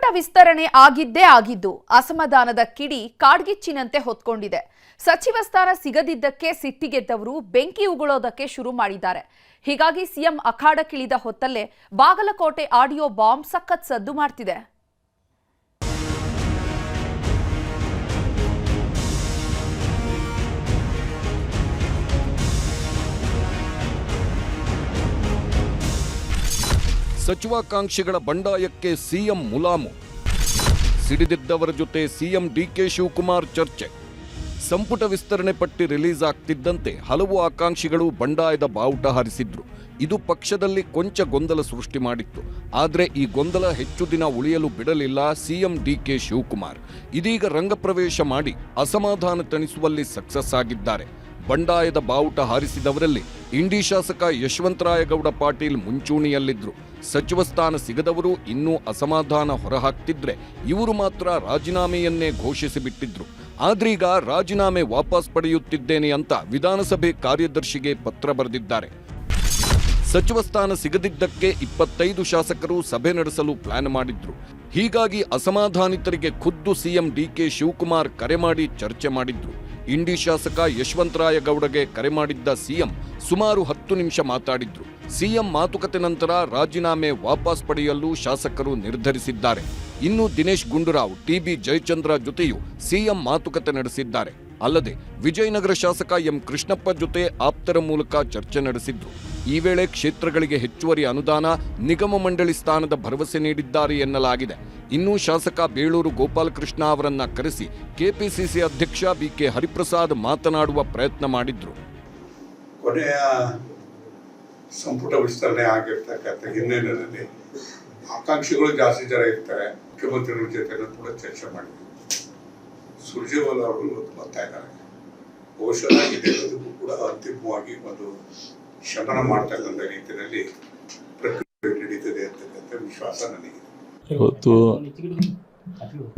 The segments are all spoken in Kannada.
ಸಂಪುಟ ವಿಸ್ತರಣೆ ಆಗಿದ್ದು ಅಸಮಾಧಾನದ ಕಿಡಿ ಕಾಡ್ಗಿಚ್ಚಿನಂತೆ ಹೊತ್ಕೊಂಡಿದೆ. ಸಚಿವ ಸ್ಥಾನ ಸಿಗದಿದ್ದಕ್ಕೆ ಸಿಟ್ಟಿಗೆದ್ದವರು ಬೆಂಕಿ ಉಗುಳೋದಕ್ಕೆ ಶುರು ಮಾಡಿದ್ದಾರೆ. ಹೀಗಾಗಿ ಸಿಎಂ ಅಖಾಡಕ್ಕಿಳಿದ ಹೊತ್ತಲ್ಲೇ ಬಾಗಲಕೋಟೆ ಆಡಿಯೋ ಬಾಂಬ್ ಸಖತ್ ಸದ್ದು ಮಾಡ್ತಿದೆ. ಸಚಿವಾಕಾಂಕ್ಷಿಗಳ ಬಂಡಾಯಕ್ಕೆ ಸಿಎಂ ಮುಲಾಮು, ಸಿಡಿದಿದ್ದವರ ಜೊತೆ ಸಿಎಂ ಡಿಕೆ ಶಿವಕುಮಾರ್ ಚರ್ಚೆ. ಸಂಪುಟ ವಿಸ್ತರಣೆ ಪಟ್ಟಿ ರಿಲೀಸ್ ಆಗ್ತಿದ್ದಂತೆ ಹಲವು ಆಕಾಂಕ್ಷಿಗಳು ಬಂಡಾಯದ ಬಾವುಟ ಹಾರಿಸಿದ್ರು. ಇದು ಪಕ್ಷದಲ್ಲಿ ಕೊಂಚ ಗೊಂದಲ ಸೃಷ್ಟಿ ಮಾಡಿತ್ತು. ಆದರೆ ಈ ಗೊಂದಲ ಹೆಚ್ಚು ದಿನ ಉಳಿಯಲು ಬಿಡಲಿಲ್ಲ ಸಿಎಂ ಡಿಕೆ ಶಿವಕುಮಾರ್. ಇದೀಗ ರಂಗಪ್ರವೇಶ ಮಾಡಿ ಅಸಮಾಧಾನ ತಣಿಸುವಲ್ಲಿ ಸಕ್ಸಸ್ ಆಗಿದ್ದಾರೆ. ಬಂಡಾಯದ ಬಾವುಟ ಹಾರಿಸಿದವರಲ್ಲಿ ಇಂಡಿ ಶಾಸಕ ಯಶವಂತರಾಯಗೌಡ ಪಾಟೀಲ್ ಮುಂಚೂಣಿಯಲ್ಲಿದ್ರು. ಸಚಿವ ಸ್ಥಾನ ಸಿಗದವರು ಇನ್ನೂ ಅಸಮಾಧಾನ ಹೊರಹಾಕ್ತಿದ್ರೆ ಇವರು ಮಾತ್ರ ರಾಜೀನಾಮೆಯನ್ನೇ ಘೋಷಿಸಿಬಿಟ್ಟಿದ್ರು. ಆದ್ರೀಗ ರಾಜೀನಾಮೆ ವಾಪಸ್ ಪಡೆಯುತ್ತಿದ್ದೇನೆ ಅಂತ ವಿಧಾನಸಭೆ ಕಾರ್ಯದರ್ಶಿಗೆ ಪತ್ರ ಬರೆದಿದ್ದಾರೆ. ಸಚಿವ ಸ್ಥಾನ ಸಿಗದಿದ್ದಕ್ಕೆ 25 ಶಾಸಕರು ಸಭೆ ನಡೆಸಲು ಪ್ಲಾನ್ ಮಾಡಿದ್ರು. ಹೀಗಾಗಿ ಅಸಮಾಧಾನಿತರಿಗೆ ಖುದ್ದು ಸಿಎಂ ಡಿಕೆ ಶಿವಕುಮಾರ್ ಕರೆ ಮಾಡಿ ಚರ್ಚೆ ಮಾಡಿದ್ರು. ಇಂಡಿ ಶಾಸಕ ಯಶವಂತರಾಯಗೌಡಗೆ ಕರೆ ಮಾಡಿದ್ದ ಸಿಎಂ ಸುಮಾರು 10 ನಿಮಿಷ ಮಾತಾಡಿದ್ರು. ಸಿಎಂ ಮಾತುಕತೆ ನಂತರ ರಾಜೀನಾಮೆ ವಾಪಸ್ ಪಡೆಯಲು ಶಾಸಕರು ನಿರ್ಧರಿಸಿದ್ದಾರೆ. ಇನ್ನು ದಿನೇಶ್ ಗುಂಡೂರಾವ್, ಟಿಬಿ ಜಯಚಂದ್ರ ಜೊತೆಯೂ ಸಿಎಂ ಮಾತುಕತೆ ನಡೆಸಿದ್ದಾರೆ. ಅಲ್ಲದೆ ವಿಜಯನಗರ ಶಾಸಕ ಎಂ ಕೃಷ್ಣಪ್ಪ ಜೊತೆ ಆಪ್ತರ ಮೂಲಕ ಚರ್ಚೆ ನಡೆಸಿದ್ರು. ಈ ವೇಳೆ ಕ್ಷೇತ್ರಗಳಿಗೆ ಹೆಚ್ಚುವರಿ ಅನುದಾನ, ನಿಗಮ ಮಂಡಳಿ ಸ್ಥಾನದ ಭರವಸೆ ನೀಡಿದ್ದಾರೆ ಎನ್ನಲಾಗಿದೆ. ಇನ್ನು ಶಾಸಕ ಬೇಳೂರು ಗೋಪಾಲಕೃಷ್ಣ ಅವರನ್ನ ಕರೆಸಿ ಕೆಪಿಸಿಸಿ ಅಧ್ಯಕ್ಷ ಬಿಕೆ ಹರಿಪ್ರಸಾದ್ ಮಾತನಾಡುವ ಪ್ರಯತ್ನ ಮಾಡಿದ್ರು. ಕೊನೆಯ ಸಂಪುಟ ವಿಸ್ತರಣೆ ಆಗಿರ್ತಕ್ಕಂಥ ಹಿನ್ನೆಲೆಯಲ್ಲಿ ಆಕಾಂಕ್ಷಿಗಳು ಜಾಸ್ತಿ ಜನ ಇರ್ತಾರೆ. ಮುಖ್ಯಮಂತ್ರಿಗಳ ಜೊತೆ ಕೂಡ ಚರ್ಚೆ ಮಾಡಿದ್ವಿ. ಸುರ್ಜೇವಾಲಾ ಅವರು ಇವತ್ತು ಬರ್ತಾ ಇದ್ದಾರೆ. ಬಹುಶಃ ಇದೆಲ್ಲದಕ್ಕೂ ಕೂಡ ಅಂತಿಮವಾಗಿ ಒಂದು ಶಮನ ಮಾಡ್ತಕ್ಕಂಥ ರೀತಿಯಲ್ಲಿ ಪ್ರಕ್ರಿಯೆ ನಡೀತದೆ ಅಂತಕ್ಕಂಥ ವಿಶ್ವಾಸ ನನಗಿದೆ. ಇವತ್ತು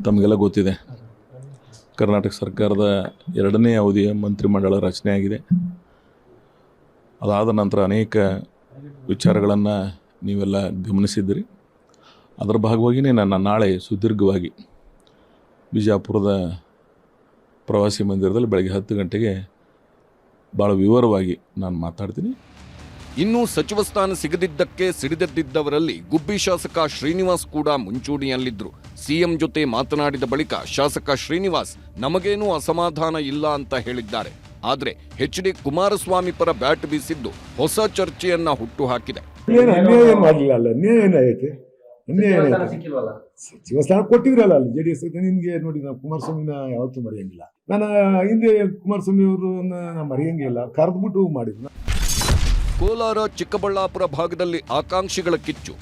ತಮಗೆಲ್ಲ ಗೊತ್ತಿದೆ, ಕರ್ನಾಟಕ ಸರ್ಕಾರದ 2ನೇ ಅವಧಿಯ ಮಂತ್ರಿಮಂಡಲ ರಚನೆ ಆಗಿದೆ. ಅದಾದ ನಂತರ ಅನೇಕ ವಿಚಾರಗಳನ್ನು ನೀವೆಲ್ಲ ಗಮನಿಸಿದ್ದೀರಿ. ಅದರ ಭಾಗವಾಗಿಯೇ ನಾನು ನಾಳೆ ಸುದೀರ್ಘವಾಗಿ ಬಿಜಾಪುರದ ಪ್ರವಾಸಿ ಮಂದಿರದಲ್ಲಿ ಬೆಳಗ್ಗೆ 10 ಗಂಟೆಗೆ ಭಾಳ ವಿವರವಾಗಿ ನಾನು ಮಾತಾಡ್ತೀನಿ. ಇನ್ನು ಸಚಿವ ಸ್ಥಾನ ಸಿಗದಿದ್ದಕ್ಕೆ ಸಿಡಿದೆದ್ದಿದ್ದವರಲ್ಲಿ ಗುಬ್ಬಿ ಶಾಸಕ ಶ್ರೀನಿವಾಸ್ ಕೂಡ ಮುಂಚೂಣಿಯಲ್ಲಿದ್ರು. ಸಿಎಂ ಜೊತೆ ಮಾತನಾಡಿದ ಬಳಿಕ ಶಾಸಕ ಶ್ರೀನಿವಾಸ್ ನಮಗೇನೂ ಅಸಮಾಧಾನ ಇಲ್ಲ ಅಂತ ಹೇಳಿದ್ದಾರೆ. ಆದರೆ ಎಚ್.ಡಿ. ಕುಮಾರಸ್ವಾಮಿ ಪರ ಬ್ಯಾಟ್ ಬೀಸಿದ್ದು ಹೊಸ ಚರ್ಚೆಯನ್ನ ಹುಟ್ಟುಹಾಕಿದೆ. ಸಚಿವ ಸ್ಥಾನ ಕೊಟ್ಟಿದ್ರಲ್ಲ ಅಲ್ಲಿ ಜೆಡಿಎಸ್. ನಿನ್ಗೆ ನೋಡಿ, ನಾವು ಕುಮಾರಸ್ವಾಮಿನ ಯಾವತ್ತೂ ಮರೆಯಂಗಿಲ್ಲ. ನಾನು ಹಿಂದೆ ಕುಮಾರಸ್ವಾಮಿ ಅವರು ಮರೆಯಂಗಿಲ್ಲ, ಕರೆದ್ಬಿಟ್ಟು ಮಾಡಿದ್ನ. ಕೋಲಾರ ಚಿಕ್ಕಬಳ್ಳಾಪುರ ಭಾಗದಲ್ಲಿ ಆಕಾಂಕ್ಷಿಗಳ ಕಿಚ್ಚು.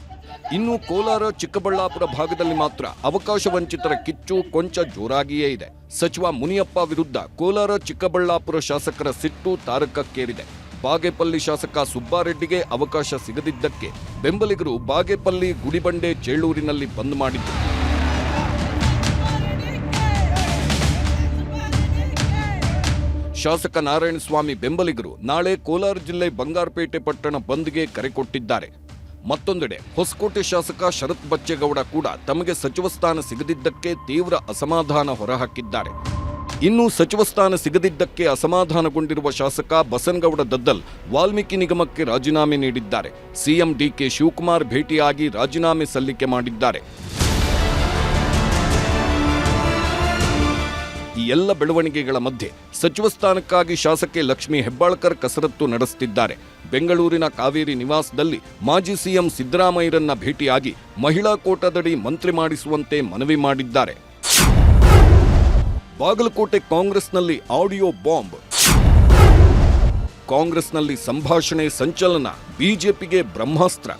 ಇನ್ನು ಕೋಲಾರ ಚಿಕ್ಕಬಳ್ಳಾಪುರ ಭಾಗದಲ್ಲಿ ಮಾತ್ರ ಅವಕಾಶ ವಂಚಿತರ ಕಿಚ್ಚು ಕೊಂಚ ಜೋರಾಗಿಯೇ ಇದೆ. ಸಚಿವ ಮುನಿಯಪ್ಪ ವಿರುದ್ಧ ಕೋಲಾರ ಚಿಕ್ಕಬಳ್ಳಾಪುರ ಶಾಸಕರ ಸಿಟ್ಟು ತಾರಕಕ್ಕೇರಿದೆ. ಬಾಗೇಪಲ್ಲಿ ಶಾಸಕ ಸುಬ್ಬಾರೆಡ್ಡಿಗೆ ಅವಕಾಶ ಸಿಗದಿದ್ದಕ್ಕೆ ಬೆಂಬಲಿಗರು ಬಾಗೇಪಲ್ಲಿ, ಗುಡಿಬಂಡೆ, ಚೇಳೂರಿನಲ್ಲಿ ಬಂದ್ ಮಾಡಿದ್ರು. ಶಾಸಕ ನಾರಾಯಣಸ್ವಾಮಿ ಬೆಂಬಲಿಗರು ನಾಳೆ ಕೋಲಾರ ಜಿಲ್ಲೆ ಬಂಗಾರಪೇಟೆ ಪಟ್ಟಣ ಬಂದ್ಗೆ ಕರೆ ಕೊಟ್ಟಿದ್ದಾರೆ. ಮತ್ತೊಂದೆಡೆ ಹೊಸಕೋಟೆ ಶಾಸಕ ಶರತ್ ಬಚ್ಚೇಗೌಡ ಕೂಡ ತಮಗೆ ಸಚಿವ ಸ್ಥಾನ ಸಿಗದಿದ್ದಕ್ಕೆ ತೀವ್ರ ಅಸಮಾಧಾನ ಹೊರಹಾಕಿದ್ದಾರೆ. ಇನ್ನು ಸಚಿವ ಸ್ಥಾನ ಸಿಗದಿದ್ದಕ್ಕೆ ಅಸಮಾಧಾನಗೊಂಡಿರುವ ಶಾಸಕ ಬಸನಗೌಡ ದದ್ದಲ್ ವಾಲ್ಮೀಕಿ ನಿಗಮಕ್ಕೆ ರಾಜೀನಾಮೆ ನೀಡಿದ್ದಾರೆ. ಸಿಎಂ ಡಿಕೆ ಶಿವಕುಮಾರ್ ಭೇಟಿಯಾಗಿ ರಾಜೀನಾಮೆ ಸಲ್ಲಿಕೆ ಮಾಡಿದ್ದಾರೆ. ಈ ಎಲ್ಲ ಬೆಳವಣಿಗೆಗಳ ಮಧ್ಯೆ ಸಚಿವ ಸ್ಥಾನಕ್ಕಾಗಿ ಶಾಸಕಿ ಲಕ್ಷ್ಮೀ ಹೆಬ್ಬಾಳ್ಕರ್ ಕಸರತ್ತು ನಡೆಸುತ್ತಿದ್ದಾರೆ. ಬೆಂಗಳೂರಿನ ಕಾವೇರಿ ನಿವಾಸದಲ್ಲಿ ಮಾಜಿ ಸಿಎಂ ಸಿದ್ದರಾಮಯ್ಯರನ್ನ ಭೇಟಿಯಾಗಿ ಮಹಿಳಾ ಕೋಟಾದಡಿ ಮಂತ್ರಿ ಮಾಡಿಸುವಂತೆ ಮನವಿ ಮಾಡಿದ್ದಾರೆ. ಬಾಗಲಕೋಟೆ ಕಾಂಗ್ರೆಸ್ನಲ್ಲಿ ಆಡಿಯೋ ಬಾಂಬ್. ಕಾಂಗ್ರೆಸ್ನಲ್ಲಿ ಸಂಭಾಷಣೆ ಸಂಚಲನ, ಬಿಜೆಪಿಗೆ ಬ್ರಹ್ಮಾಸ್ತ್ರ.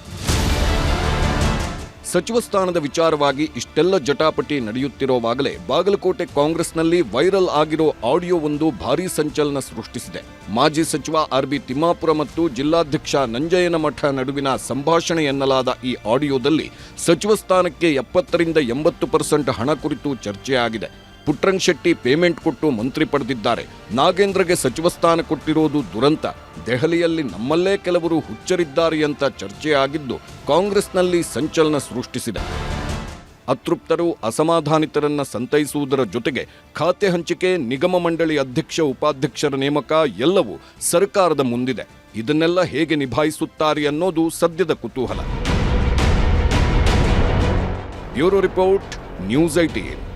ಸಚಿವ ಸ್ಥಾನದ ವಿಚಾರವಾಗಿ ಇಷ್ಟೆಲ್ಲ ಜಟಾಪಟಿ ನಡೆಯುತ್ತಿರುವಾಗಲೇ ಬಾಗಲಕೋಟೆ ಕಾಂಗ್ರೆಸ್ನಲ್ಲಿ ವೈರಲ್ ಆಗಿರೋ ಆಡಿಯೋ ಒಂದು ಭಾರೀ ಸಂಚಲನ ಸೃಷ್ಟಿಸಿದೆ. ಮಾಜಿ ಸಚಿವ ಆರ್.ಬಿ. ತಿಮ್ಮಾಪುರ ಮತ್ತು ಜಿಲ್ಲಾಧ್ಯಕ್ಷ ನಂಜಯ್ಯನಮಠ ನಡುವಿನ ಸಂಭಾಷಣೆ ಎನ್ನಲಾದ ಈ ಆಡಿಯೋದಲ್ಲಿ ಸಚಿವ ಸ್ಥಾನಕ್ಕೆ 70ರಿಂದ 80% ಹಣ ಕುರಿತು ಚರ್ಚೆಯಾಗಿದೆ. ಪುಟ್ರಂಗ್ ಶೆಟ್ಟಿ ಪೇಮೆಂಟ್ ಕೊಟ್ಟು ಮಂತ್ರಿ ಪಡೆದಿದ್ದಾರೆ. ನಾಗೇಂದ್ರಗೆ ಸಚಿವ ಸ್ಥಾನ ಕೊಟ್ಟಿರೋದು ದುರಂತ. ದೆಹಲಿಯಲ್ಲಿ ನಮ್ಮಲ್ಲೇ ಕೆಲವರು ಹುಚ್ಚರಿದ್ದಾರೆ ಅಂತ ಚರ್ಚೆಯಾಗಿದ್ದು ಕಾಂಗ್ರೆಸ್ನಲ್ಲಿ ಸಂಚಲನ ಸೃಷ್ಟಿಸಿದೆ. ಅತೃಪ್ತರು ಅಸಮಾಧಾನಿತರನ್ನ ಸಂತೈಸುವುದರ ಜೊತೆಗೆ ಖಾತೆ ಹಂಚಿಕೆ, ನಿಗಮ ಮಂಡಳಿ ಅಧ್ಯಕ್ಷ ಉಪಾಧ್ಯಕ್ಷರ ನೇಮಕ ಎಲ್ಲವೂ ಸರ್ಕಾರದ ಮುಂದಿದೆ. ಇದನ್ನೆಲ್ಲ ಹೇಗೆ ನಿಭಾಯಿಸುತ್ತಾರೆ ಅನ್ನೋದು ಸದ್ಯದ ಕುತೂಹಲ. Bureau report, news 18.